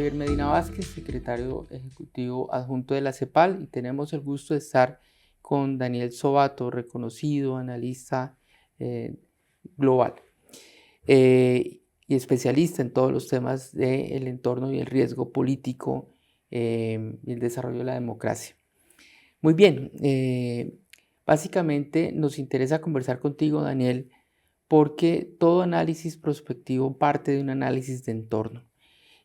Javier Medina Vázquez, secretario ejecutivo adjunto de la CEPAL, y tenemos el gusto de estar con Daniel Sobato, reconocido analista global y especialista en todos los temas del entorno y el riesgo político y el desarrollo de la democracia. Muy bien, básicamente nos interesa conversar contigo, Daniel, porque todo análisis prospectivo parte de un análisis de entorno.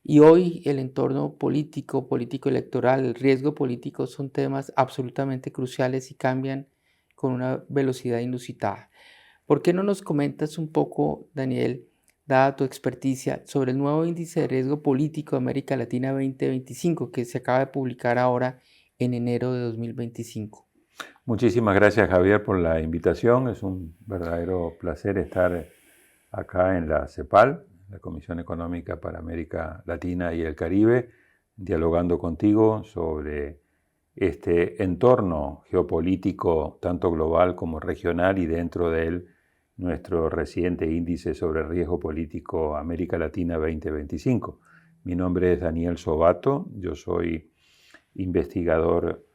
Y hoy el entorno político electoral, el riesgo político son temas absolutamente cruciales y cambian con una velocidad inusitada. ¿Por qué no nos comentas un poco, Daniel, dada tu experticia, sobre el nuevo índice de riesgo político de América Latina 2025 que se acaba de publicar ahora en enero de 2025? Muchísimas gracias, Javier, por la invitación. Es un verdadero placer estar acá en la CEPAL, la Comisión Económica para América Latina y el Caribe, dialogando contigo sobre este entorno geopolítico tanto global como regional y dentro de él nuestro reciente índice sobre riesgo político América Latina 2025. Mi nombre es Daniel Sobato, yo soy investigador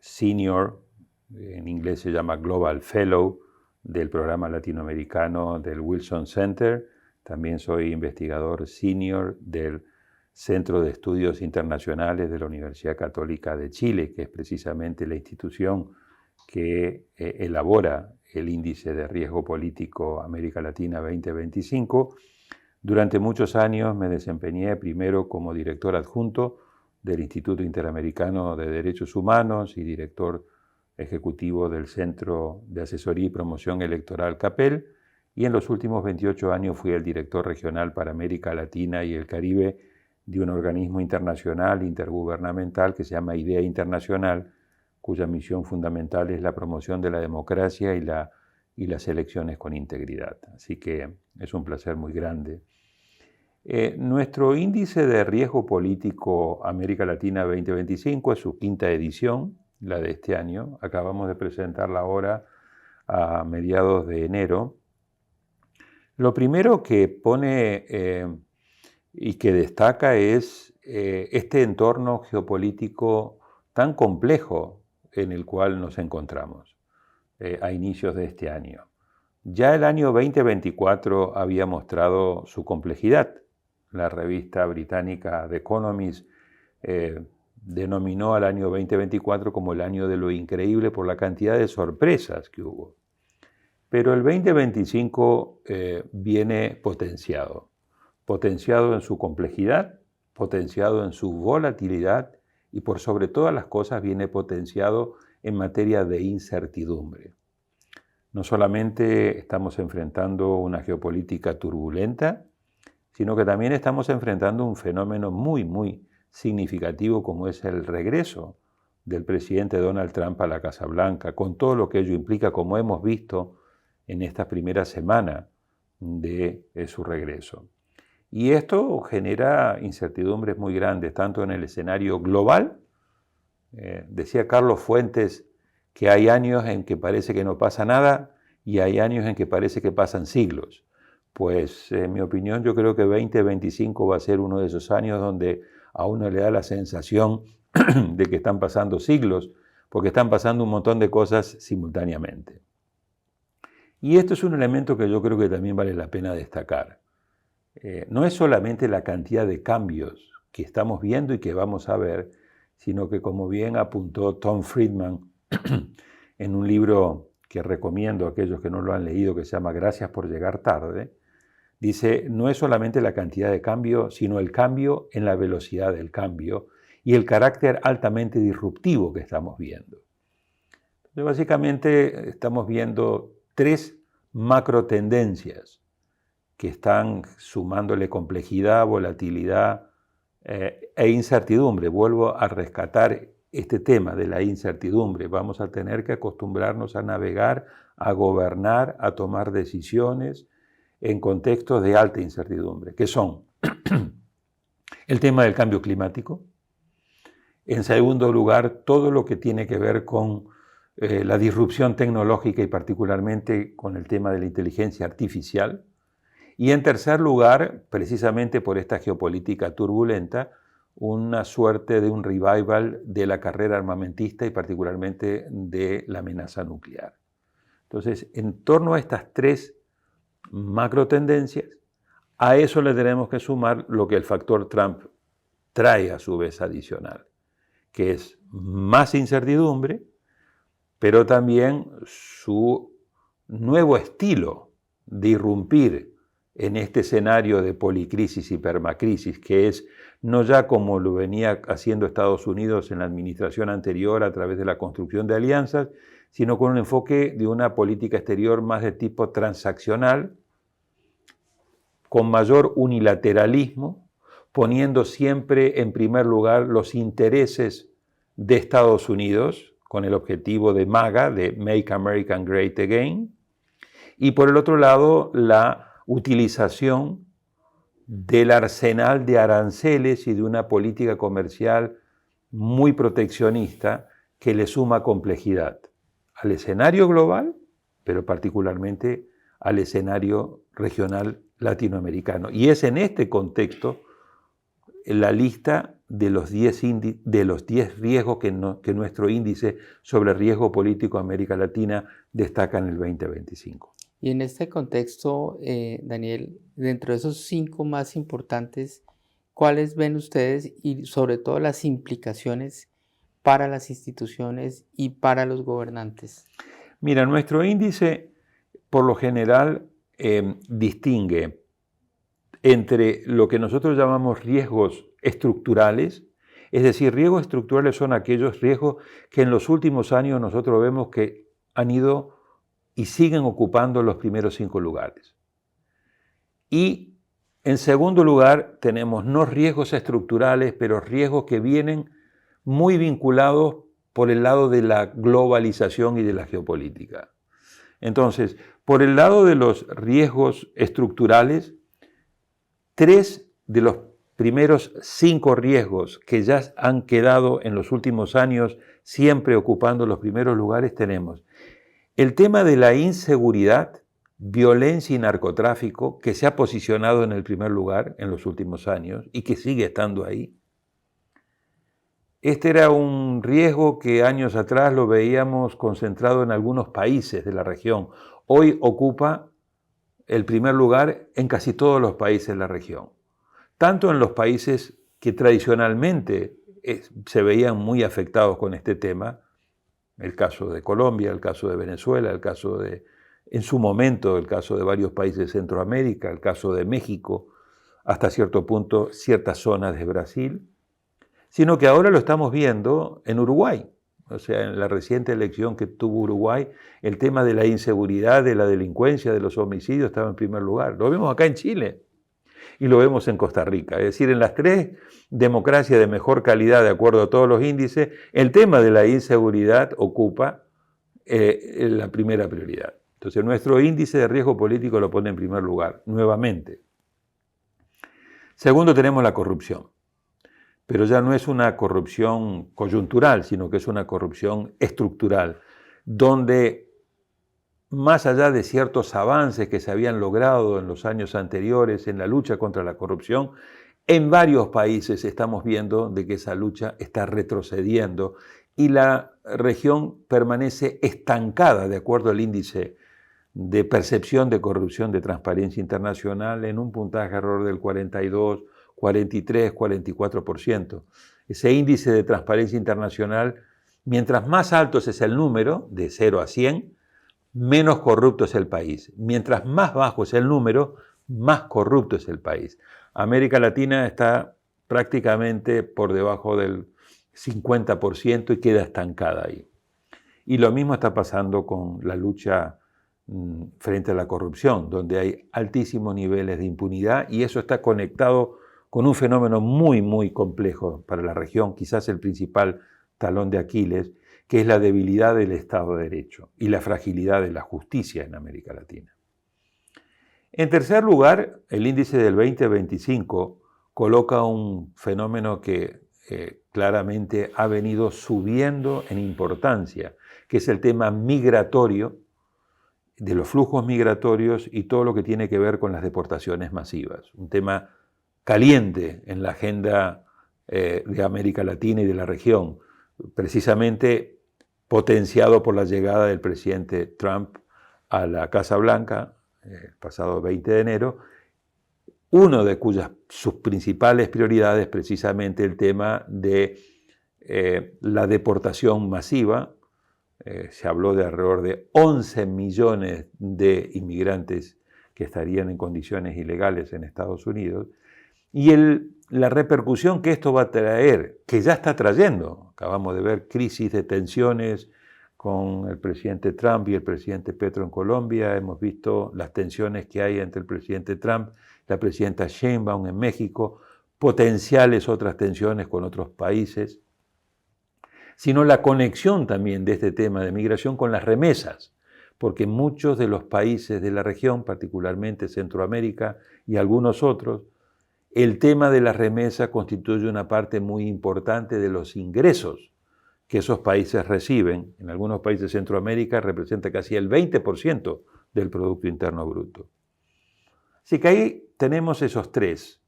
senior, en inglés se llama Global Fellow, del programa latinoamericano del Wilson Center. También soy investigador senior del Centro de Estudios Internacionales de la Universidad Católica de Chile, que es precisamente la institución que elabora el Índice de Riesgo Político América Latina 2025. Durante muchos años me desempeñé primero como director adjunto del Instituto Interamericano de Derechos Humanos y director ejecutivo del Centro de Asesoría y Promoción Electoral CAPEL, y en los últimos 28 años fui el director regional para América Latina y el Caribe de un organismo internacional intergubernamental que se llama IDEA Internacional, cuya misión fundamental es la promoción de la democracia y las elecciones con integridad. Así que es un placer muy grande. Nuestro índice de riesgo político América Latina 2025 es su quinta edición, la de este año. Acabamos de presentarla ahora a mediados de enero. Lo primero que pone y que destaca es este entorno geopolítico tan complejo en el cual nos encontramos a inicios de este año. Ya el año 2024 había mostrado su complejidad. La revista británica The Economist denominó al año 2024 como el año de lo increíble por la cantidad de sorpresas que hubo. Pero el 2025 viene potenciado en su complejidad, potenciado en su volatilidad y por sobre todas las cosas viene potenciado en materia de incertidumbre. No solamente estamos enfrentando una geopolítica turbulenta, sino que también estamos enfrentando un fenómeno muy significativo como es el regreso del presidente Donald Trump a la Casa Blanca, con todo lo que ello implica, como hemos visto en esta primera semana de su regreso. Y esto genera incertidumbres muy grandes, tanto en el escenario global. Decía Carlos Fuentes que hay años en que parece que no pasa nada y hay años en que parece que pasan siglos. Pues en mi opinión yo creo que 2025 va a ser uno de esos años donde a uno le da la sensación de que están pasando siglos, porque están pasando un montón de cosas simultáneamente. Y esto es un elemento que yo creo que también vale la pena destacar. No es solamente la cantidad de cambios que estamos viendo y que vamos a ver, sino que como bien apuntó Tom Friedman en un libro que recomiendo a aquellos que no lo han leído, que se llama Gracias por llegar tarde, dice, no es solamente la cantidad de cambio, sino el cambio en la velocidad del cambio y el carácter altamente disruptivo que estamos viendo. Entonces, básicamente estamos viendo tres macro tendencias que están sumándole complejidad, volatilidad e incertidumbre. Vuelvo a rescatar este tema de la incertidumbre. Vamos a tener que acostumbrarnos a navegar, a gobernar, a tomar decisiones en contextos de alta incertidumbre, que son el tema del cambio climático. En segundo lugar, todo lo que tiene que ver con la disrupción tecnológica y particularmente con el tema de la inteligencia artificial. Y en tercer lugar, precisamente por esta geopolítica turbulenta, una suerte de un revival de la carrera armamentista y particularmente de la amenaza nuclear. Entonces, en torno a estas tres macro tendencias, a eso le tenemos que sumar lo que el factor Trump trae a su vez adicional, que es más incertidumbre, pero también su nuevo estilo de irrumpir en este escenario de policrisis y permacrisis, que es no ya como lo venía haciendo Estados Unidos en la administración anterior a través de la construcción de alianzas, sino con un enfoque de una política exterior más de tipo transaccional, con mayor unilateralismo, poniendo siempre en primer lugar los intereses de Estados Unidos, con el objetivo de MAGA, de Make America Great Again, y por el otro lado la utilización del arsenal de aranceles y de una política comercial muy proteccionista que le suma complejidad al escenario global, pero particularmente al escenario regional latinoamericano. Y es en este contexto la lista de los 10 riesgos que nuestro índice sobre riesgo político América Latina destaca en el 2025. Y en este contexto, Daniel, dentro de esos 5 más importantes, ¿cuáles ven ustedes y sobre todo las implicaciones para las instituciones y para los gobernantes? Mira, nuestro índice por lo general distingue entre lo que nosotros llamamos riesgos estructurales, es decir, riesgos estructurales son aquellos riesgos que en los últimos años nosotros vemos que han ido y siguen ocupando los primeros 5 lugares. Y en segundo lugar tenemos no riesgos estructurales, pero riesgos que vienen muy vinculados por el lado de la globalización y de la geopolítica. Entonces, por el lado de los riesgos estructurales, 3 de los primeros 5 riesgos que ya han quedado en los últimos años siempre ocupando los primeros lugares tenemos el tema de la inseguridad, violencia y narcotráfico, que se ha posicionado en el primer lugar en los últimos años y que sigue estando ahí. Este era un riesgo que años atrás lo veíamos concentrado en algunos países de la región. Hoy ocupa el primer lugar en casi todos los países de la región. Tanto en los países que tradicionalmente se veían muy afectados con este tema, el caso de Colombia, el caso de Venezuela, en su momento, el caso de varios países de Centroamérica, el caso de México, hasta cierto punto ciertas zonas de Brasil, sino que ahora lo estamos viendo en Uruguay. O sea, en la reciente elección que tuvo Uruguay, el tema de la inseguridad, de la delincuencia, de los homicidios estaba en primer lugar. Lo vemos acá en Chile y lo vemos en Costa Rica. Es decir, en las 3 democracias de mejor calidad, de acuerdo a todos los índices, el tema de la inseguridad ocupa la primera prioridad. Entonces, nuestro índice de riesgo político lo pone en primer lugar, nuevamente. Segundo, tenemos la corrupción. Pero ya no es una corrupción coyuntural, sino que es una corrupción estructural, donde más allá de ciertos avances que se habían logrado en los años anteriores en la lucha contra la corrupción, en varios países estamos viendo de que esa lucha está retrocediendo y la región permanece estancada, de acuerdo al índice de percepción de corrupción de Transparencia Internacional, en un puntaje error del 42, 43, 44%. Ese índice de Transparencia Internacional, mientras más alto es el número, de 0 a 100, menos corrupto es el país. Mientras más bajo es el número, más corrupto es el país. América Latina está prácticamente por debajo del 50% y queda estancada ahí. Y lo mismo está pasando con la lucha frente a la corrupción, donde hay altísimos niveles de impunidad y eso está conectado con un fenómeno muy, muy complejo para la región, quizás el principal talón de Aquiles, que es la debilidad del Estado de Derecho y la fragilidad de la justicia en América Latina. En tercer lugar, el índice del 2025 coloca un fenómeno que claramente ha venido subiendo en importancia, que es el tema migratorio de los flujos migratorios y todo lo que tiene que ver con las deportaciones masivas. Un tema caliente en la agenda de América Latina y de la región, precisamente potenciado por la llegada del presidente Trump a la Casa Blanca el pasado 20 de enero, uno de sus principales prioridades precisamente el tema de la deportación masiva. Se habló de alrededor de 11 millones de inmigrantes que estarían en condiciones ilegales en Estados Unidos, y la repercusión que esto va a traer, que ya está trayendo. Acabamos de ver crisis de tensiones con el presidente Trump y el presidente Petro en Colombia, hemos visto las tensiones que hay entre el presidente Trump y la presidenta Sheinbaum en México, potenciales otras tensiones con otros países, sino la conexión también de este tema de migración con las remesas, porque muchos de los países de la región, particularmente Centroamérica y algunos otros, el tema de las remesas constituye una parte muy importante de los ingresos que esos países reciben. En algunos países de Centroamérica representa casi el 20% del Producto Interno Bruto. Así que ahí tenemos esos tres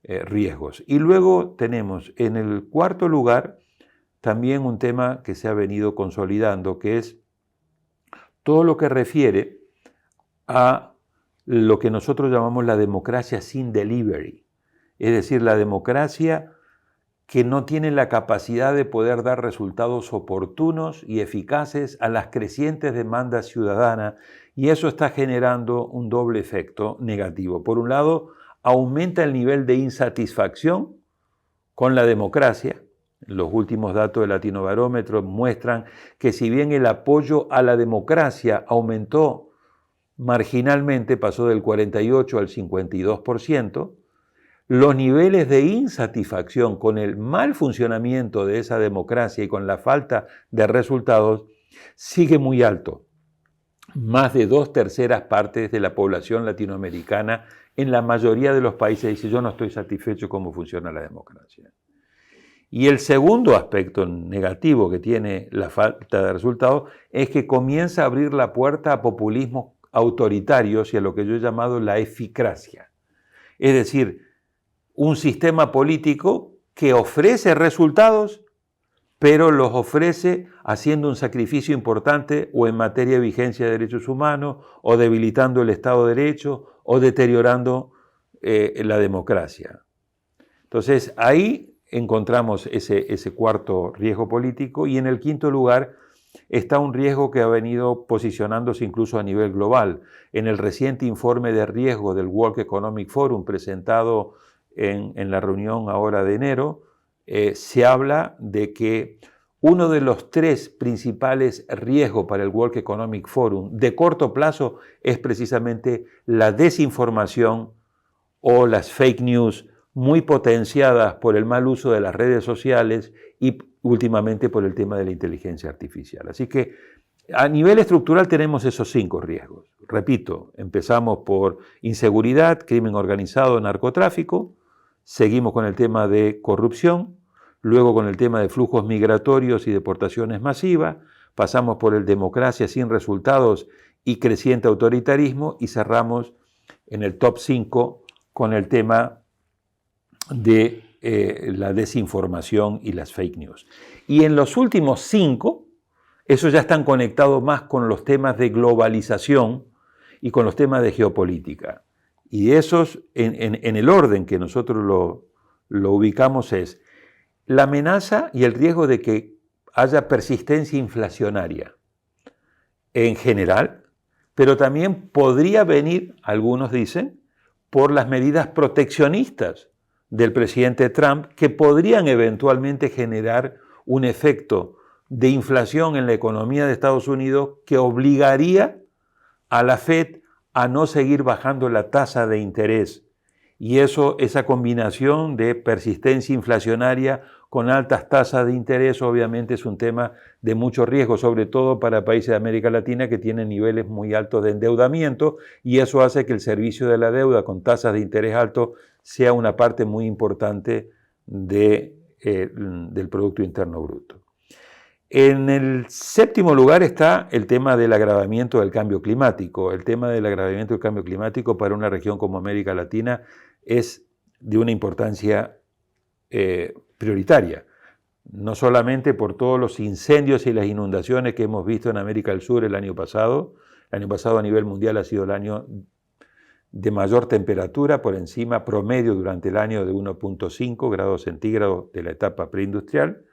riesgos. Y luego tenemos en el cuarto lugar también un tema que se ha venido consolidando, que es todo lo que refiere a lo que nosotros llamamos la democracia sin delivery, es decir, la democracia que no tiene la capacidad de poder dar resultados oportunos y eficaces a las crecientes demandas ciudadanas, y eso está generando un doble efecto negativo. Por un lado, aumenta el nivel de insatisfacción con la democracia. Los últimos datos del Latinobarómetro muestran que si bien el apoyo a la democracia aumentó marginalmente, pasó del 48 al 52%, los niveles de insatisfacción con el mal funcionamiento de esa democracia y con la falta de resultados sigue muy alto. Más de 2/3 partes de la población latinoamericana en la mayoría de los países dice: yo no estoy satisfecho cómo funciona la democracia. Y el segundo aspecto negativo que tiene la falta de resultados es que comienza a abrir la puerta a populismos autoritarios y a lo que yo he llamado la eficracia. Es decir, un sistema político que ofrece resultados, pero los ofrece haciendo un sacrificio importante o en materia de vigencia de derechos humanos, o debilitando el Estado de Derecho, o deteriorando la democracia. Entonces, ahí encontramos ese cuarto riesgo político, y en el quinto lugar está un riesgo que ha venido posicionándose incluso a nivel global. En el reciente informe de riesgo del World Economic Forum presentado en la reunión ahora de enero, se habla de que uno de los tres principales riesgos para el World Economic Forum de corto plazo es precisamente la desinformación o las fake news, muy potenciadas por el mal uso de las redes sociales y últimamente por el tema de la inteligencia artificial. Así que a nivel estructural tenemos esos 5 riesgos. Repito, empezamos por inseguridad, crimen organizado, narcotráfico, seguimos con el tema de corrupción, luego con el tema de flujos migratorios y deportaciones masivas, pasamos por el democracia sin resultados y creciente autoritarismo, y cerramos en el top 5 con el tema de la desinformación y las fake news. Y en los últimos 5, esos ya están conectados más con los temas de globalización y con los temas de geopolítica. Y esos, en el orden que nosotros lo ubicamos, es la amenaza y el riesgo de que haya persistencia inflacionaria en general, pero también podría venir, algunos dicen, por las medidas proteccionistas del presidente Trump, que podrían eventualmente generar un efecto de inflación en la economía de Estados Unidos que obligaría a la Fed a no seguir bajando la tasa de interés. Y esa combinación de persistencia inflacionaria con altas tasas de interés obviamente es un tema de mucho riesgo, sobre todo para países de América Latina que tienen niveles muy altos de endeudamiento, y eso hace que el servicio de la deuda con tasas de interés altos sea una parte muy importante del Producto Interno Bruto. En el séptimo lugar está el tema del agravamiento del cambio climático. El tema del agravamiento del cambio climático para una región como América Latina es de una importancia prioritaria, no solamente por todos los incendios y las inundaciones que hemos visto en América del Sur el año pasado a nivel mundial ha sido el año de mayor temperatura por encima promedio durante el año de 1.5 grados centígrados de la etapa preindustrial,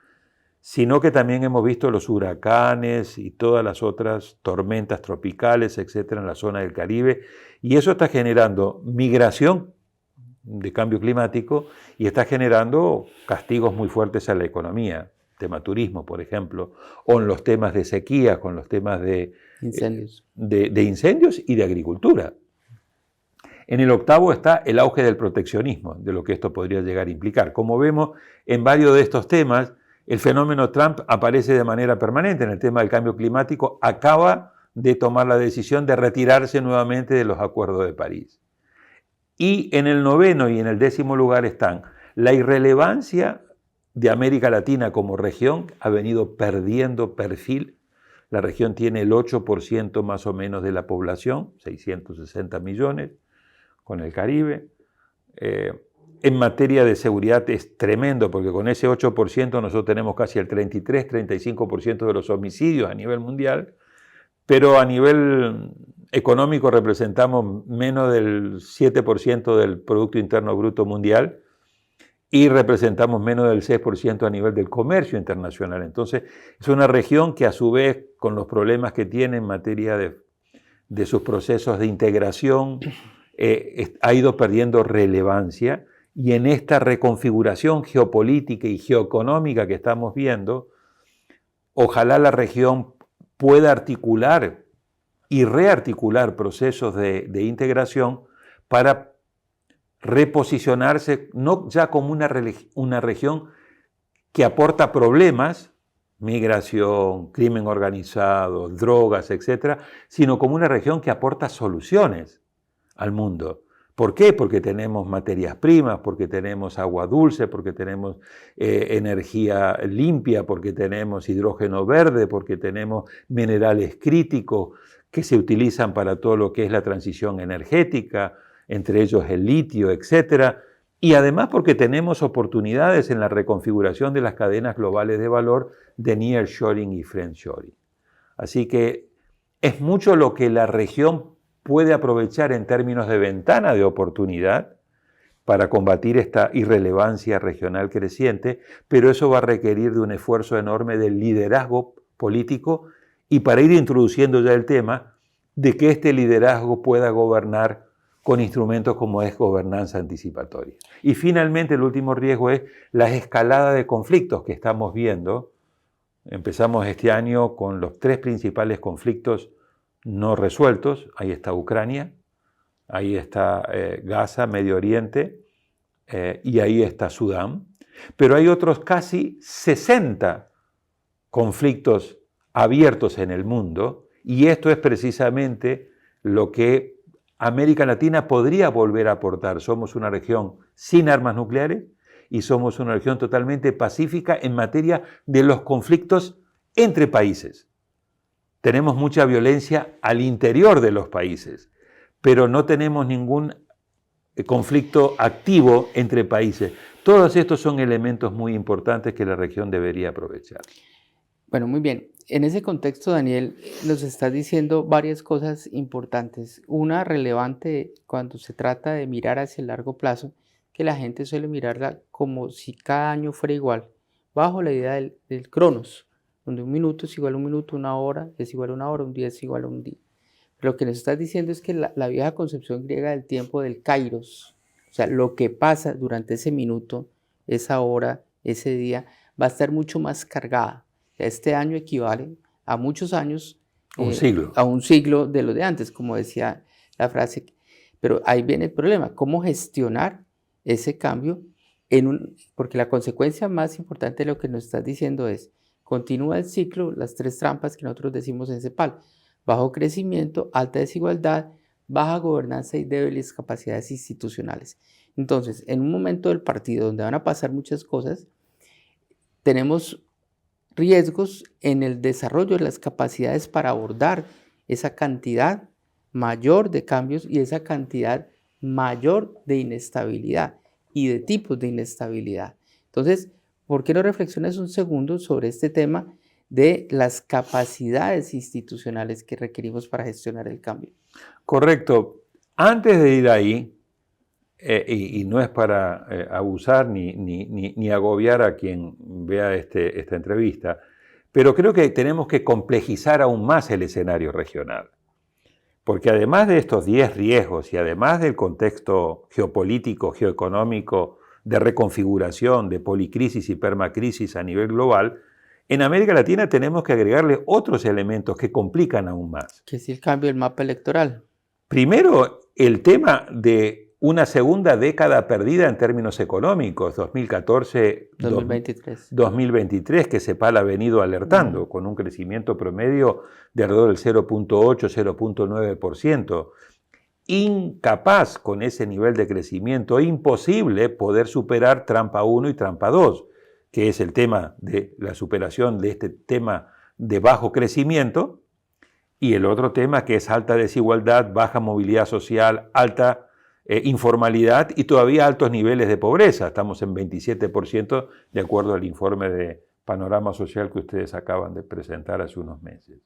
sino que también hemos visto los huracanes y todas las otras tormentas tropicales, etcétera, en la zona del Caribe, y eso está generando migración de cambio climático y está generando castigos muy fuertes a la economía, tema turismo, por ejemplo, o en los temas de sequía, con los temas de incendios y de agricultura. En el octavo está el auge del proteccionismo, de lo que esto podría llegar a implicar. Como vemos, en varios de estos temas, el fenómeno Trump aparece de manera permanente. En el tema del cambio climático, acaba de tomar la decisión de retirarse nuevamente de los acuerdos de París. Y en el noveno y en el décimo lugar están la irrelevancia de América Latina como región, ha venido perdiendo perfil. La región tiene el 8% más o menos de la población, 660 millones, con el Caribe. En materia de seguridad es tremendo, porque con ese 8% nosotros tenemos casi el 33-35% de los homicidios a nivel mundial, pero a nivel económico representamos menos del 7% del Producto Interno Bruto mundial y representamos menos del 6% a nivel del comercio internacional. Entonces, es una región que a su vez, con los problemas que tiene en materia de sus procesos de integración, ha ido perdiendo relevancia, y en esta reconfiguración geopolítica y geoeconómica que estamos viendo, ojalá la región pueda articular y rearticular procesos de integración para reposicionarse no ya como una región que aporta problemas, migración, crimen organizado, drogas, etcétera, sino como una región que aporta soluciones al mundo. ¿Por qué? Porque tenemos materias primas, porque tenemos agua dulce, porque tenemos energía limpia, porque tenemos hidrógeno verde, porque tenemos minerales críticos que se utilizan para todo lo que es la transición energética, entre ellos el litio, etc. Y además porque tenemos oportunidades en la reconfiguración de las cadenas globales de valor de nearshoring y friendshoring. Así que es mucho lo que la región puede aprovechar en términos de ventana de oportunidad para combatir esta irrelevancia regional creciente, pero eso va a requerir de un esfuerzo enorme del liderazgo político y para ir introduciendo ya el tema de que este liderazgo pueda gobernar con instrumentos como es gobernanza anticipatoria. Y finalmente el último riesgo es la escalada de conflictos que estamos viendo. Empezamos este año con los 3 principales conflictos no resueltos. Ahí está Ucrania, ahí está Gaza, Medio Oriente, y ahí está Sudán. Pero hay otros casi 60 conflictos abiertos en el mundo, y esto es precisamente lo que América Latina podría volver a aportar. Somos una región sin armas nucleares y somos una región totalmente pacífica en materia de los conflictos entre países. Tenemos mucha violencia al interior de los países, pero no tenemos ningún conflicto activo entre países. Todos estos son elementos muy importantes que la región debería aprovechar. Bueno, muy bien. En ese contexto, Daniel, nos estás diciendo varias cosas importantes. Una relevante cuando se trata de mirar hacia el largo plazo, que la gente suele mirarla como si cada año fuera igual, bajo la idea del cronos, donde un minuto es igual a un minuto, una hora es igual a una hora, un día es igual a un día. Pero lo que nos estás diciendo es que la vieja concepción griega del tiempo del kairos, o sea, lo que pasa durante ese minuto, esa hora, ese día, va a estar mucho más cargada. Este año equivale a muchos años, a un siglo de lo de antes, como decía la frase. Pero ahí viene el problema, cómo gestionar ese cambio, porque la consecuencia más importante de lo que nos estás diciendo es, continúa el ciclo, las 3 trampas que nosotros decimos en CEPAL: bajo crecimiento, alta desigualdad, baja gobernanza y débiles capacidades institucionales. Entonces, en un momento del partido donde van a pasar muchas cosas, tenemos riesgos en el desarrollo de las capacidades para abordar esa cantidad mayor de cambios y esa cantidad mayor de inestabilidad y de tipos de inestabilidad. Entonces, ¿por qué no reflexionas un segundo sobre este tema de las capacidades institucionales que requerimos para gestionar el cambio? Correcto. Antes de ir ahí, y no es para abusar ni agobiar a quien vea esta entrevista, pero creo que tenemos que complejizar aún más el escenario regional. Porque además de estos 10 riesgos y además del contexto geopolítico, geoeconómico, de reconfiguración, de policrisis y permacrisis a nivel global, en América Latina tenemos que agregarle otros elementos que complican aún más. Que es el cambio del mapa electoral. Primero, el tema de una segunda década perdida en términos económicos, 2014-2023, que CEPAL ha venido alertando, con un crecimiento promedio de alrededor del 0.8-0.9%. Incapaz con ese nivel de crecimiento, imposible poder superar trampa 1 y trampa 2, que es el tema de la superación de este tema de bajo crecimiento, y el otro tema que es alta desigualdad, baja movilidad social, alta informalidad y todavía altos niveles de pobreza. Estamos en 27% de acuerdo al informe de Panorama Social que ustedes acaban de presentar hace unos meses.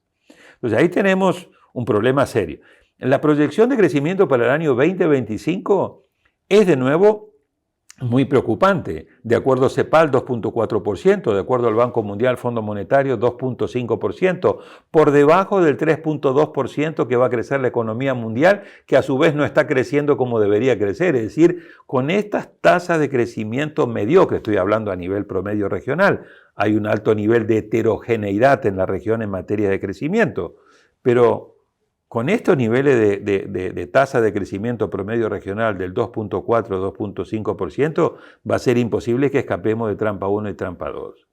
Entonces ahí tenemos un problema serio. La proyección de crecimiento para el año 2025 es de nuevo muy preocupante. De acuerdo a CEPAL, 2.4%, de acuerdo al Banco Mundial, Fondo Monetario, 2.5%, por debajo del 3.2% que va a crecer la economía mundial, que a su vez no está creciendo como debería crecer. Es decir, con estas tasas de crecimiento mediocre, estoy hablando a nivel promedio regional, hay un alto nivel de heterogeneidad en la región en materia de crecimiento, pero con estos niveles de tasa de crecimiento promedio regional del 2.4-2.5%, va a ser imposible que escapemos de trampa 1 y trampa 2.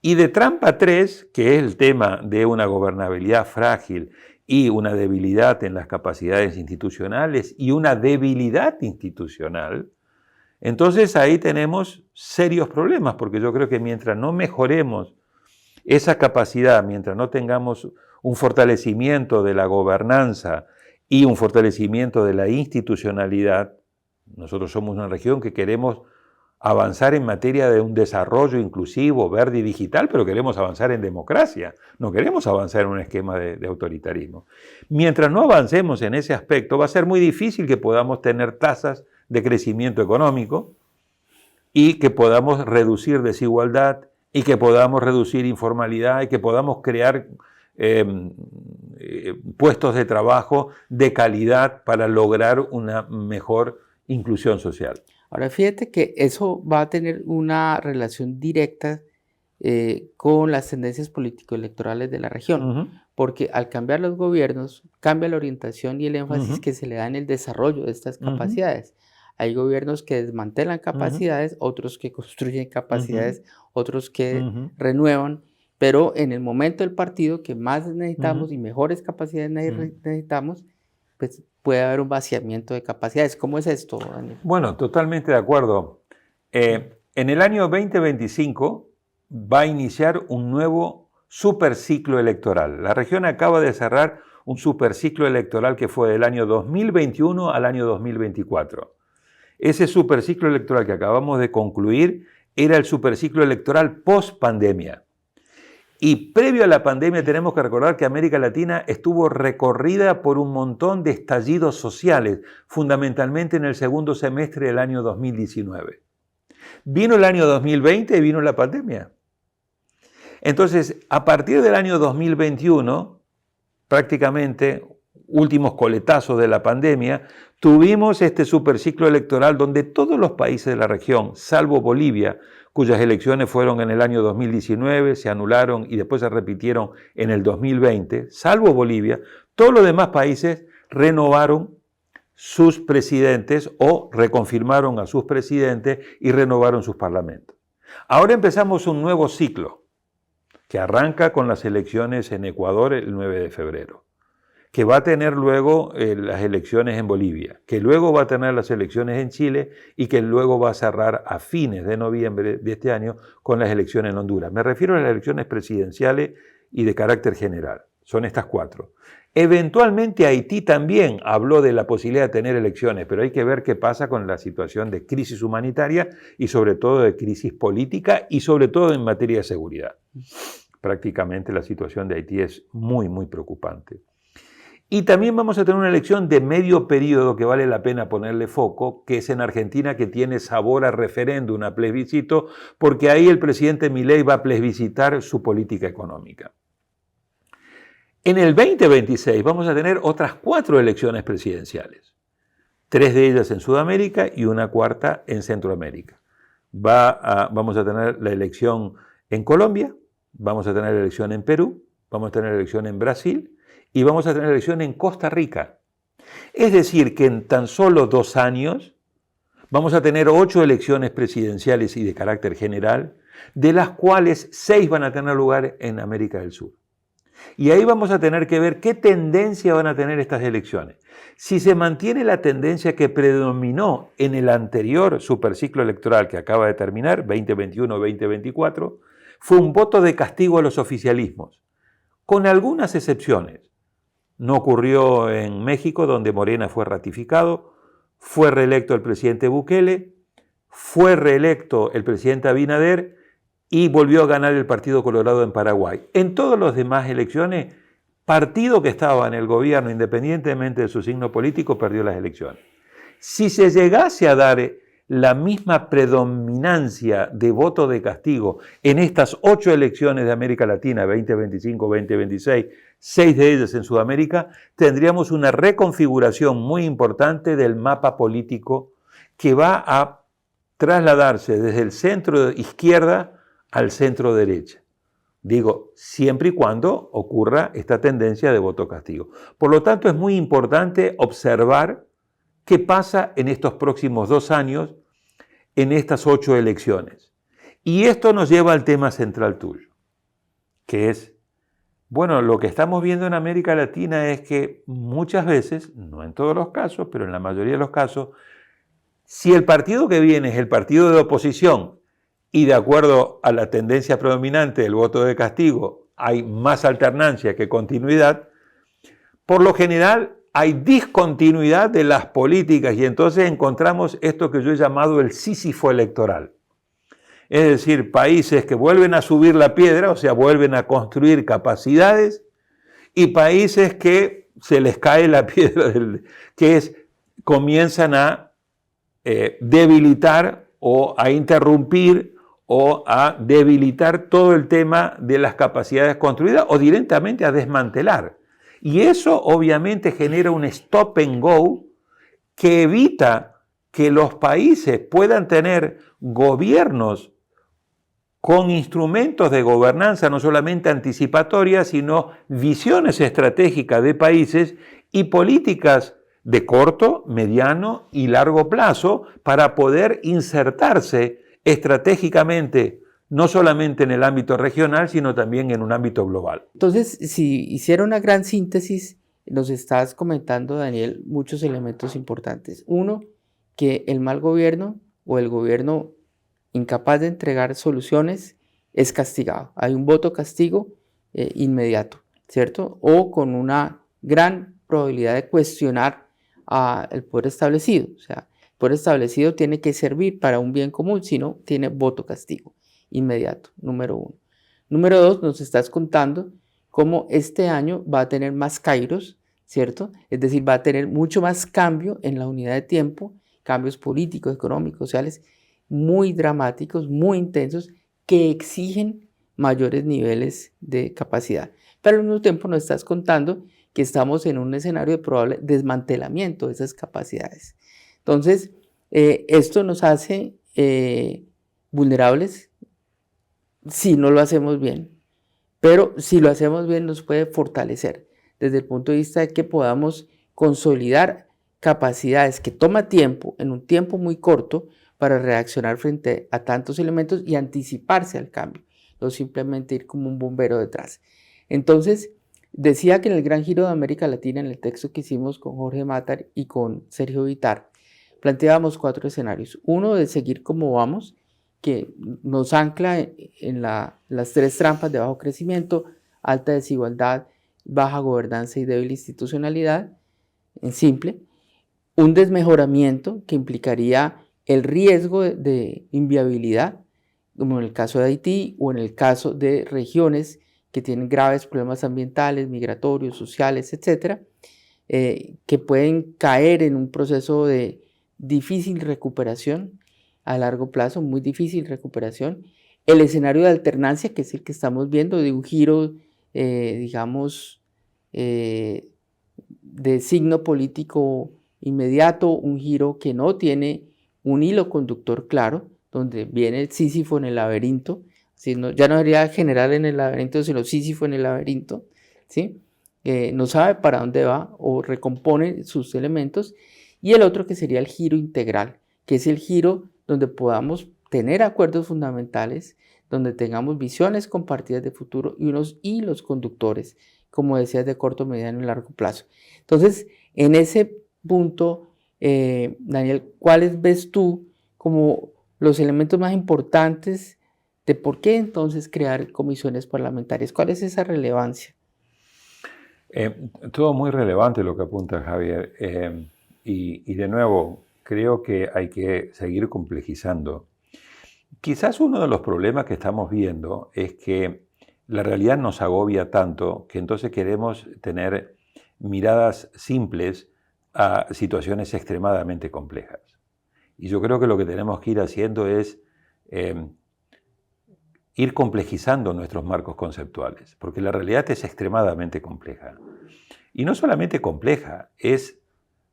Y de trampa 3, que es el tema de una gobernabilidad frágil y una debilidad en las capacidades institucionales y una debilidad institucional, entonces ahí tenemos serios problemas, porque yo creo que mientras no mejoremos esa capacidad, mientras no tengamos un fortalecimiento de la gobernanza y un fortalecimiento de la institucionalidad, nosotros somos una región que queremos avanzar en materia de un desarrollo inclusivo, verde y digital, pero queremos avanzar en democracia, no queremos avanzar en un esquema de autoritarismo. Mientras no avancemos en ese aspecto, va a ser muy difícil que podamos tener tasas de crecimiento económico y que podamos reducir desigualdad y que podamos reducir informalidad y que podamos crear puestos de trabajo de calidad para lograr una mejor inclusión social. Ahora fíjate que eso va a tener una relación directa con las tendencias político-electorales de la región, porque al cambiar los gobiernos, cambia la orientación y el énfasis que se le da en el desarrollo de estas capacidades. Hay gobiernos que desmantelan capacidades, otros que construyen capacidades, otros que renuevan, pero en el momento del partido que más necesitamos y mejores capacidades necesitamos, pues puede haber un vaciamiento de capacidades. ¿Cómo es esto, Daniel? Bueno, totalmente de acuerdo. En el año 2025 va a iniciar un nuevo superciclo electoral. La región acaba de cerrar un superciclo electoral que fue del año 2021 al año 2024. Ese superciclo electoral que acabamos de concluir era el superciclo electoral post-pandemia. Y previo a la pandemia tenemos que recordar que América Latina estuvo recorrida por un montón de estallidos sociales, fundamentalmente en el segundo semestre del año 2019. Vino el año 2020 y vino la pandemia. Entonces, a partir del año 2021, prácticamente últimos coletazos de la pandemia, tuvimos este superciclo electoral donde todos los países de la región, salvo Bolivia, cuyas elecciones fueron en el año 2019, se anularon y después se repitieron en el 2020, salvo Bolivia, todos los demás países renovaron sus presidentes o reconfirmaron a sus presidentes y renovaron sus parlamentos. Ahora empezamos un nuevo ciclo que arranca con las elecciones en Ecuador el 9 de febrero. que va a tener luego las elecciones en Bolivia, que luego va a tener las elecciones en Chile y que luego va a cerrar a fines de noviembre de este año con las elecciones en Honduras. Me refiero a las elecciones presidenciales y de carácter general. Son estas 4. Eventualmente Haití también habló de la posibilidad de tener elecciones, pero hay que ver qué pasa con la situación de crisis humanitaria y sobre todo de crisis política y sobre todo en materia de seguridad. Prácticamente la situación de Haití es muy, muy preocupante. Y también vamos a tener una elección de medio periodo que vale la pena ponerle foco, que es en Argentina, que tiene sabor a referéndum, a plebiscito, porque ahí el presidente Milei va a plebiscitar su política económica. En el 2026 vamos a tener otras 4 elecciones presidenciales, 3 de ellas en Sudamérica y una 4ª en Centroamérica. Vamos a tener la elección en Colombia, vamos a tener la elección en Perú, vamos a tener la elección en Brasil y vamos a tener la elección en Costa Rica. Es decir, que en tan solo 2 años vamos a tener 8 elecciones presidenciales y de carácter general, de las cuales 6 van a tener lugar en América del Sur. Y ahí vamos a tener que ver qué tendencia van a tener estas elecciones. Si se mantiene la tendencia que predominó en el anterior superciclo electoral que acaba de terminar, 2021-2024, fue un voto de castigo a los oficialismos, con algunas excepciones. No ocurrió en México, donde Morena fue ratificado, fue reelecto el presidente Bukele, fue reelecto el presidente Abinader y volvió a ganar el Partido Colorado en Paraguay. En todas las demás elecciones, partido que estaba en el gobierno, independientemente de su signo político, perdió las elecciones. Si se llegase a dar la misma predominancia de voto de castigo en estas 8 elecciones de América Latina, 2025-2026, 6 de ellas en Sudamérica, tendríamos una reconfiguración muy importante del mapa político que va a trasladarse desde el centro izquierda al centro derecha. Digo, siempre y cuando ocurra esta tendencia de voto castigo. Por lo tanto, es muy importante observar qué pasa en estos próximos 2 años en estas 8 elecciones. Y esto nos lleva al tema central tuyo, que es, bueno, lo que estamos viendo en América Latina es que muchas veces, no en todos los casos, pero en la mayoría de los casos, si el partido que viene es el partido de oposición y de acuerdo a la tendencia predominante del voto de castigo hay más alternancia que continuidad, por lo general hay discontinuidad de las políticas y entonces encontramos esto que yo he llamado el Sísifo electoral. Es decir, países que vuelven a subir la piedra, o sea, vuelven a construir capacidades, y países que se les cae la piedra, comienzan a debilitar o a interrumpir o a debilitar todo el tema de las capacidades construidas o directamente a desmantelar. Y eso obviamente genera un stop and go que evita que los países puedan tener gobiernos con instrumentos de gobernanza no solamente anticipatorias, sino visiones estratégicas de países y políticas de corto, mediano y largo plazo para poder insertarse estratégicamente, no solamente en el ámbito regional, sino también en un ámbito global. Entonces, si hiciera una gran síntesis, nos estás comentando, Daniel, muchos elementos importantes. Uno, que el mal gobierno o el gobierno incapaz de entregar soluciones es castigado. Hay un voto castigo inmediato, ¿cierto? O con una gran probabilidad de cuestionar el poder establecido. O sea, el poder establecido tiene que servir para un bien común, si no, tiene voto castigo inmediato, número 1. Número 2, nos estás contando cómo este año va a tener más kairos, ¿cierto? Es decir, va a tener mucho más cambio en la unidad de tiempo, cambios políticos, económicos, sociales, muy dramáticos, muy intensos, que exigen mayores niveles de capacidad. Pero al mismo tiempo nos estás contando que estamos en un escenario de probable desmantelamiento de esas capacidades. Entonces, esto nos hace vulnerables si no lo hacemos bien, pero si lo hacemos bien nos puede fortalecer desde el punto de vista de que podamos consolidar capacidades que toma tiempo, en un tiempo muy corto, para reaccionar frente a tantos elementos y anticiparse al cambio, no simplemente ir como un bombero detrás. Entonces, Decía que en el Gran Giro de América Latina, en el texto que hicimos con Jorge Matar y con Sergio Vitar, planteábamos 4 escenarios. Uno, de seguir como vamos, que nos ancla en las 3 trampas de bajo crecimiento, alta desigualdad, baja gobernanza y débil institucionalidad, en simple. Un desmejoramiento que implicaría el riesgo de inviabilidad, como en el caso de Haití o en el caso de regiones que tienen graves problemas ambientales, migratorios, sociales, etcétera, que pueden caer en un proceso de difícil recuperación a largo plazo, muy difícil recuperación. El escenario de alternancia, que es el que estamos viendo, de un giro, digamos, de signo político inmediato, un giro que no tiene un hilo conductor claro, donde viene el Sísifo en el laberinto, ¿sí? Ya no sería general en el laberinto, sino Sísifo en el laberinto, ¿sí? No sabe para dónde va o recompone sus elementos. Y el otro que sería el giro integral, que es el giro donde podamos tener acuerdos fundamentales, donde tengamos visiones compartidas de futuro y unos hilos conductores, como decías, de corto, mediano y largo plazo. Entonces, en ese punto, Daniel, ¿cuáles ves tú como los elementos más importantes de por qué entonces crear comisiones parlamentarias? ¿Cuál es esa relevancia? Todo muy relevante lo que apunta Javier. Y de nuevo, creo que hay que seguir complejizando. Quizás uno de los problemas que estamos viendo es que la realidad nos agobia tanto que entonces queremos tener miradas simples a situaciones extremadamente complejas. Y yo creo que lo que tenemos que ir haciendo es ir complejizando nuestros marcos conceptuales, porque la realidad es extremadamente compleja. Y no solamente compleja, es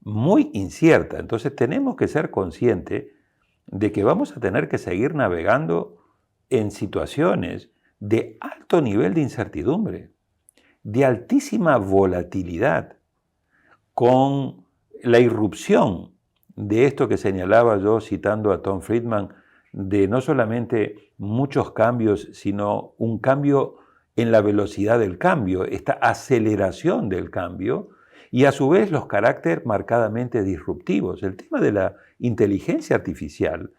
muy incierta. Entonces tenemos que ser conscientes de que vamos a tener que seguir navegando en situaciones de alto nivel de incertidumbre, de altísima volatilidad, con la irrupción de esto que señalaba yo citando a Tom Friedman, de no solamente muchos cambios, sino un cambio en la velocidad del cambio, esta aceleración del cambio, y a su vez los caracteres marcadamente disruptivos. El tema de la inteligencia artificial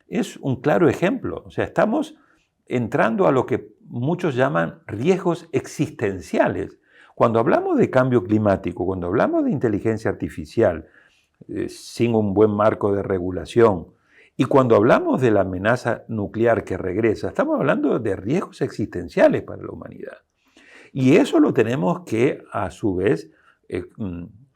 es un claro ejemplo. O sea, estamos entrando a lo que muchos llaman riesgos existenciales. Cuando hablamos de cambio climático, cuando hablamos de inteligencia artificial, sin un buen marco de regulación, y cuando hablamos de la amenaza nuclear que regresa, estamos hablando de riesgos existenciales para la humanidad. Y eso lo tenemos que, a su vez,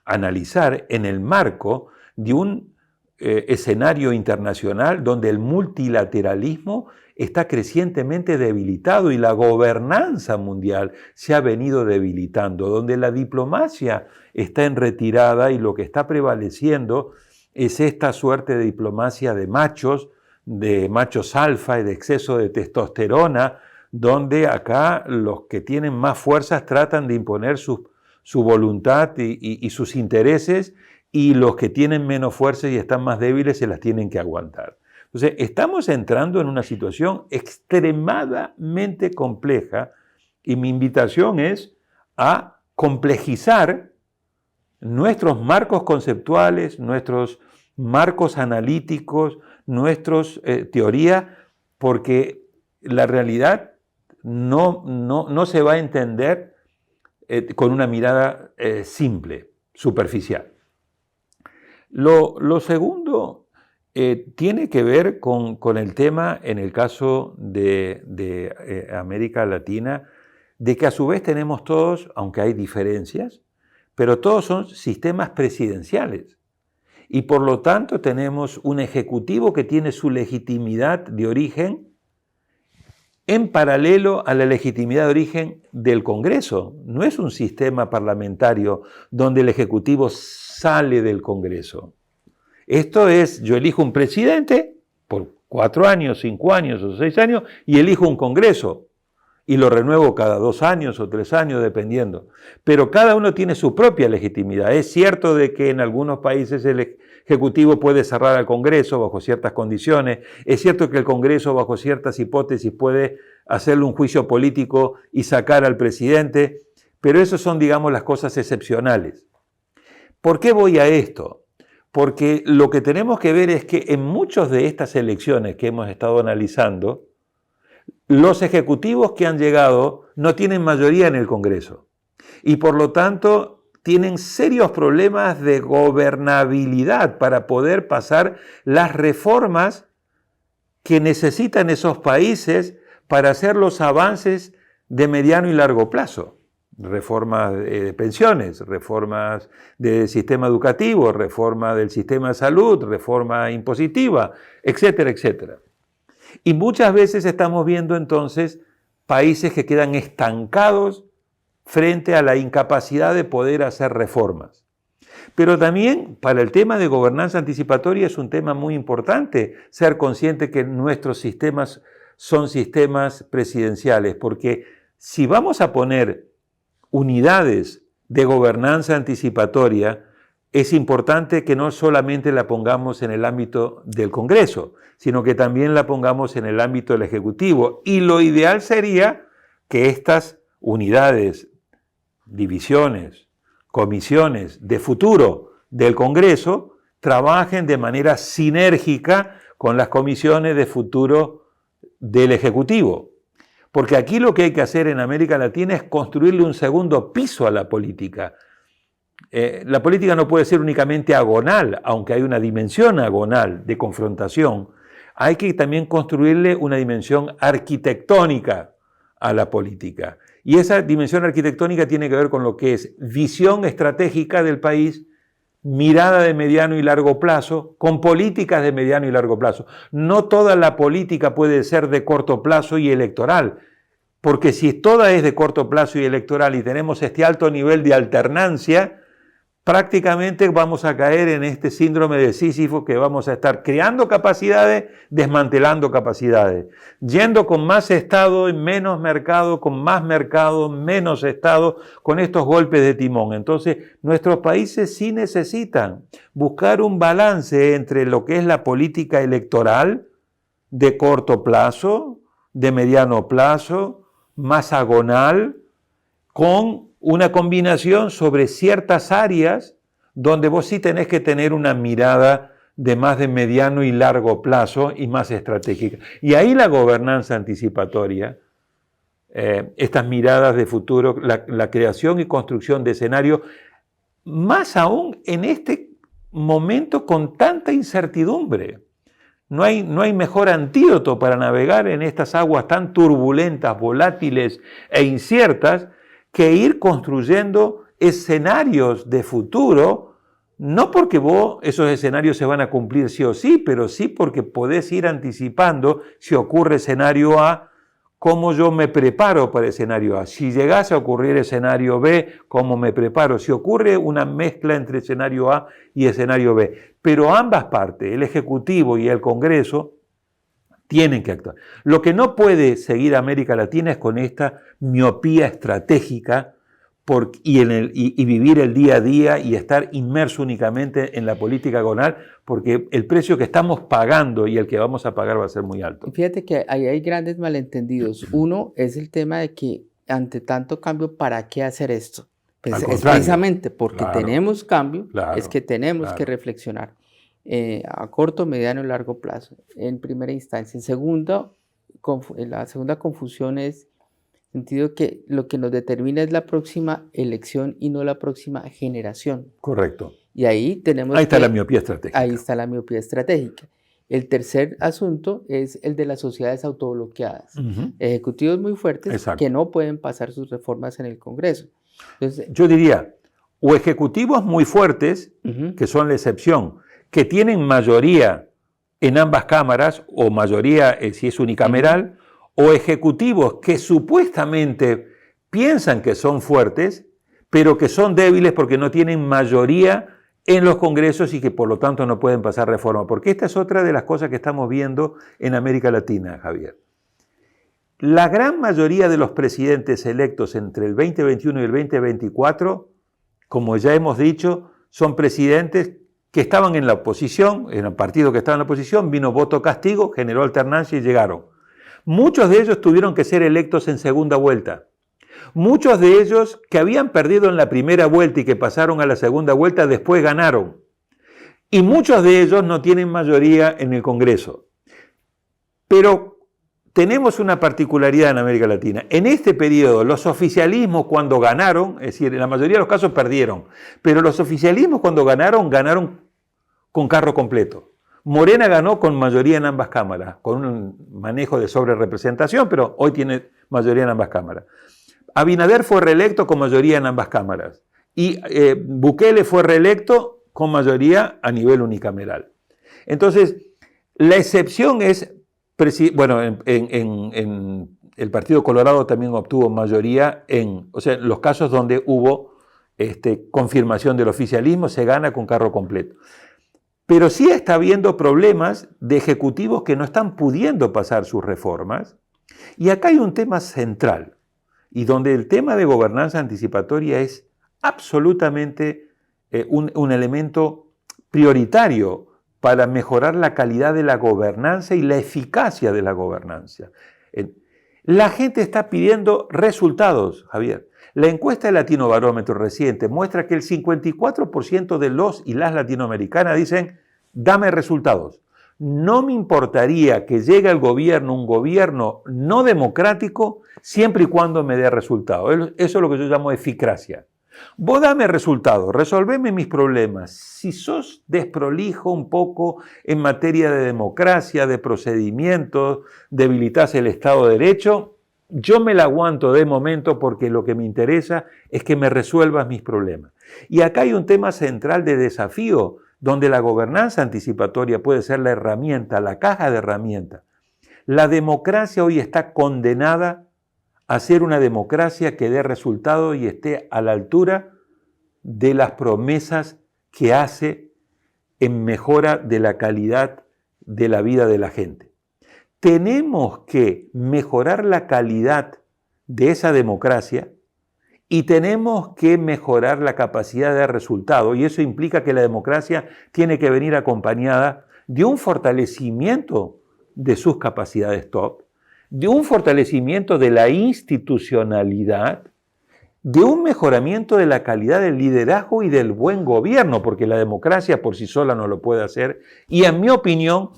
analizar en el marco de un escenario internacional donde el multilateralismo está crecientemente debilitado y la gobernanza mundial se ha venido debilitando, donde la diplomacia está en retirada y lo que está prevaleciendo es esta suerte de diplomacia de machos alfa y de exceso de testosterona, donde acá los que tienen más fuerzas tratan de imponer su voluntad y sus intereses, y los que tienen menos fuerza y están más débiles se las tienen que aguantar. Entonces, estamos entrando en una situación extremadamente compleja y mi invitación es a complejizar nuestros marcos conceptuales, nuestros marcos analíticos, nuestras teorías, porque la realidad no se va a entender con una mirada simple, superficial. Lo segundo tiene que ver con el tema, en el caso de América Latina, de que a su vez tenemos todos, aunque hay diferencias, pero todos son sistemas presidenciales. Y por lo tanto tenemos un ejecutivo que tiene su legitimidad de origen en paralelo a la legitimidad de origen del Congreso. No es un sistema parlamentario donde el Ejecutivo sale del Congreso. Esto es, yo elijo un presidente por 4 años, 5 años o 6 años y elijo un Congreso y lo renuevo cada 2 años o 3 años, dependiendo. Pero cada uno tiene su propia legitimidad. Es cierto de que en algunos países el Ejecutivo puede cerrar al Congreso bajo ciertas condiciones. Es cierto que el Congreso, bajo ciertas hipótesis, puede hacerle un juicio político y sacar al presidente. Pero eso son, digamos, las cosas excepcionales. ¿Por qué voy a esto? Porque lo que tenemos que ver es que en muchas de estas elecciones que hemos estado analizando, los ejecutivos que han llegado no tienen mayoría en el Congreso y por lo tanto tienen serios problemas de gobernabilidad para poder pasar las reformas que necesitan esos países para hacer los avances de mediano y largo plazo. Reformas de pensiones, reformas del sistema educativo, reforma del sistema de salud, reforma impositiva, etcétera, etcétera. Y muchas veces estamos viendo entonces países que quedan estancados frente a la incapacidad de poder hacer reformas. Pero también para el tema de gobernanza anticipatoria es un tema muy importante ser consciente que nuestros sistemas son sistemas presidenciales, porque si vamos a poner unidades de gobernanza anticipatoria, es importante que no solamente la pongamos en el ámbito del Congreso, sino que también la pongamos en el ámbito del Ejecutivo. Y lo ideal sería que estas unidades, divisiones, comisiones de futuro del Congreso trabajen de manera sinérgica con las comisiones de futuro del Ejecutivo. Porque aquí lo que hay que hacer en América Latina es construirle un segundo piso a la política. La política no puede ser únicamente agonal, aunque hay una dimensión agonal de confrontación. Hay que también construirle una dimensión arquitectónica a la política. Y esa dimensión arquitectónica tiene que ver con lo que es visión estratégica del país, mirada de mediano y largo plazo, con políticas de mediano y largo plazo. No toda la política puede ser de corto plazo y electoral, porque si toda es de corto plazo y electoral y tenemos este alto nivel de alternancia, prácticamente vamos a caer en este síndrome de Sísifo que vamos a estar creando capacidades, desmantelando capacidades, yendo con más Estado y menos mercado, con más mercado, menos Estado, con estos golpes de timón. Entonces, nuestros países sí necesitan buscar un balance entre lo que es la política electoral de corto plazo, de mediano plazo, más agonal, con una combinación sobre ciertas áreas donde vos sí tenés que tener una mirada de más de mediano y largo plazo y más estratégica. Y ahí la gobernanza anticipatoria, estas miradas de futuro, la creación y construcción de escenarios, más aún en este momento con tanta incertidumbre. No hay mejor antídoto para navegar en estas aguas tan turbulentas, volátiles e inciertas que ir construyendo escenarios de futuro, no porque esos escenarios se van a cumplir sí o sí, pero sí porque podés ir anticipando si ocurre escenario A, cómo yo me preparo para el escenario A. Si llegase a ocurrir escenario B, cómo me preparo. Si ocurre una mezcla entre escenario A y escenario B. Pero ambas partes, el Ejecutivo y el Congreso, tienen que actuar. Lo que no puede seguir América Latina es con esta miopía estratégica y vivir el día a día y estar inmerso únicamente en la política agonal, porque el precio que estamos pagando y el que vamos a pagar va a ser muy alto. Fíjate que ahí hay grandes malentendidos. Uno es el tema de que ante tanto cambio, ¿para qué hacer esto? Pues es precisamente porque tenemos cambio, es que tenemos que reflexionar. A corto, mediano y largo plazo, en primera instancia. La segunda confusión es en el sentido que lo que nos determina es la próxima elección y no la próxima generación. Correcto. Y ahí está la miopía estratégica. Ahí está la miopía estratégica. El tercer asunto es el de las sociedades autobloqueadas. Ejecutivos muy fuertes que no pueden pasar sus reformas en el Congreso. Entonces, yo diría, o ejecutivos muy fuertes, que son la excepción, que tienen mayoría en ambas cámaras, o mayoría si es unicameral, o ejecutivos que supuestamente piensan que son fuertes, pero que son débiles porque no tienen mayoría en los congresos y que por lo tanto no pueden pasar reforma. Porque esta es otra de las cosas que estamos viendo en América Latina, Javier. La gran mayoría de los presidentes electos entre el 2021 y el 2024, como ya hemos dicho, son presidentes que estaban en la oposición, en el partido que estaba en la oposición, vino voto castigo, generó alternancia y llegaron. Muchos de ellos tuvieron que ser electos en segunda vuelta, Muchos de ellos que habían perdido en la primera vuelta y que pasaron a la segunda vuelta, después ganaron. Y muchos de ellos no tienen mayoría en el Congreso. Pero tenemos una particularidad en América Latina. En este periodo, los oficialismos cuando ganaron, es decir, en la mayoría de los casos perdieron, pero los oficialismos cuando ganaron, ganaron con carro completo. Morena ganó con mayoría en ambas cámaras, con un manejo de sobrerepresentación, pero hoy tiene mayoría en ambas cámaras. Abinader fue reelecto con mayoría en ambas cámaras y Bukele fue reelecto con mayoría a nivel unicameral. Entonces, la excepción es, bueno, en el Partido Colorado también obtuvo mayoría en los casos donde hubo confirmación del oficialismo, se gana con carro completo. Pero sí está habiendo problemas de ejecutivos que no están pudiendo pasar sus reformas. Y acá hay un tema central, y donde el tema de gobernanza anticipatoria es absolutamente un elemento prioritario para mejorar la calidad de la gobernanza y la eficacia de la gobernanza. La gente está pidiendo resultados, Javier. La encuesta de Latinobarómetro reciente muestra que el 54% de los y las latinoamericanas dicen, dame resultados. No me importaría que llegue al gobierno un gobierno no democrático siempre y cuando me dé resultados. Eso es lo que yo llamo eficacia. Vos dame resultados, resolveme mis problemas. Si sos desprolijo un poco en materia de democracia, de procedimientos, debilitas el Estado de Derecho, yo me la aguanto de momento porque lo que me interesa es que me resuelvas mis problemas. Y acá hay un tema central de desafío, donde la gobernanza anticipatoria puede ser la herramienta, la caja de herramientas. La democracia hoy está condenada a ser una democracia que dé resultado y esté a la altura de las promesas que hace en mejora de la calidad de la vida de la gente. Tenemos que mejorar la calidad de esa democracia y tenemos que mejorar la capacidad de resultado, y eso implica que la democracia tiene que venir acompañada de un fortalecimiento de sus capacidades top, de un fortalecimiento de la institucionalidad, de un mejoramiento de la calidad del liderazgo y del buen gobierno, porque la democracia por sí sola no lo puede hacer, y en mi opinión,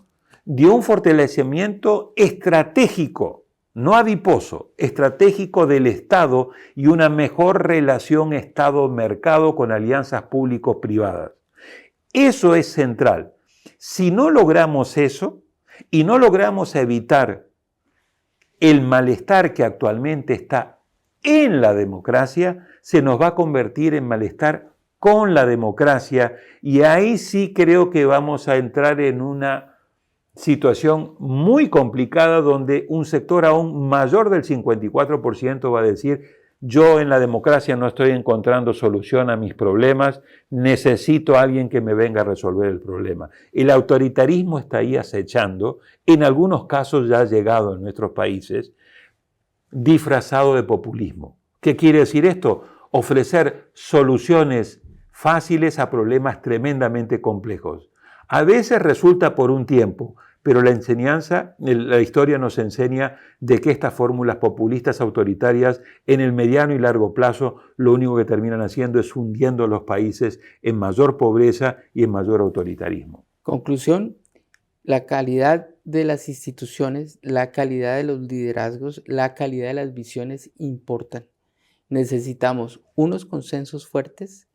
de un fortalecimiento estratégico, no adiposo, estratégico del Estado y una mejor relación Estado-mercado con alianzas público-privadas. Eso es central. Si no logramos eso y no logramos evitar el malestar que actualmente está en la democracia, se nos va a convertir en malestar con la democracia y ahí sí creo que vamos a entrar en una situación muy complicada donde un sector aún mayor del 54% va a decir yo en la democracia no estoy encontrando solución a mis problemas, necesito a alguien que me venga a resolver el problema. El autoritarismo está ahí acechando, en algunos casos ya ha llegado en nuestros países, disfrazado de populismo. ¿Qué quiere decir esto? Ofrecer soluciones fáciles a problemas tremendamente complejos. A veces resulta por un tiempo, pero la historia nos enseña de que estas fórmulas populistas autoritarias en el mediano y largo plazo lo único que terminan haciendo es hundiendo a los países en mayor pobreza y en mayor autoritarismo. Conclusión, la calidad de las instituciones, la calidad de los liderazgos, la calidad de las visiones importan. Necesitamos unos consensos fuertes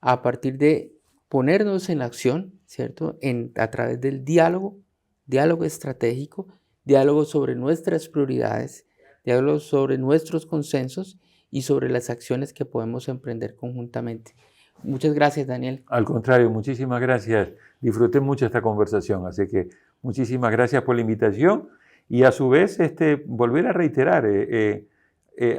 a partir de ponernos en acción, ¿cierto? A través del diálogo estratégico, diálogo sobre nuestras prioridades, diálogo sobre nuestros consensos y sobre las acciones que podemos emprender conjuntamente. Muchas gracias, Daniel. Al contrario, muchísimas gracias. Disfruté mucho esta conversación, así que muchísimas gracias por la invitación y a su vez volver a reiterar,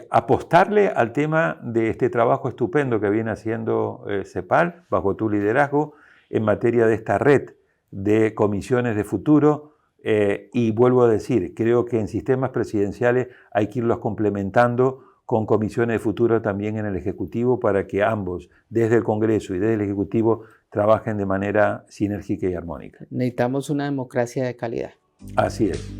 apostarle al tema de este trabajo estupendo que viene haciendo CEPAL bajo tu liderazgo en materia de esta red de comisiones de futuro y vuelvo a decir, creo que en sistemas presidenciales hay que irlos complementando con comisiones de futuro también en el Ejecutivo para que ambos, desde el Congreso y desde el Ejecutivo, trabajen de manera sinérgica y armónica. Necesitamos una democracia de calidad. Así es.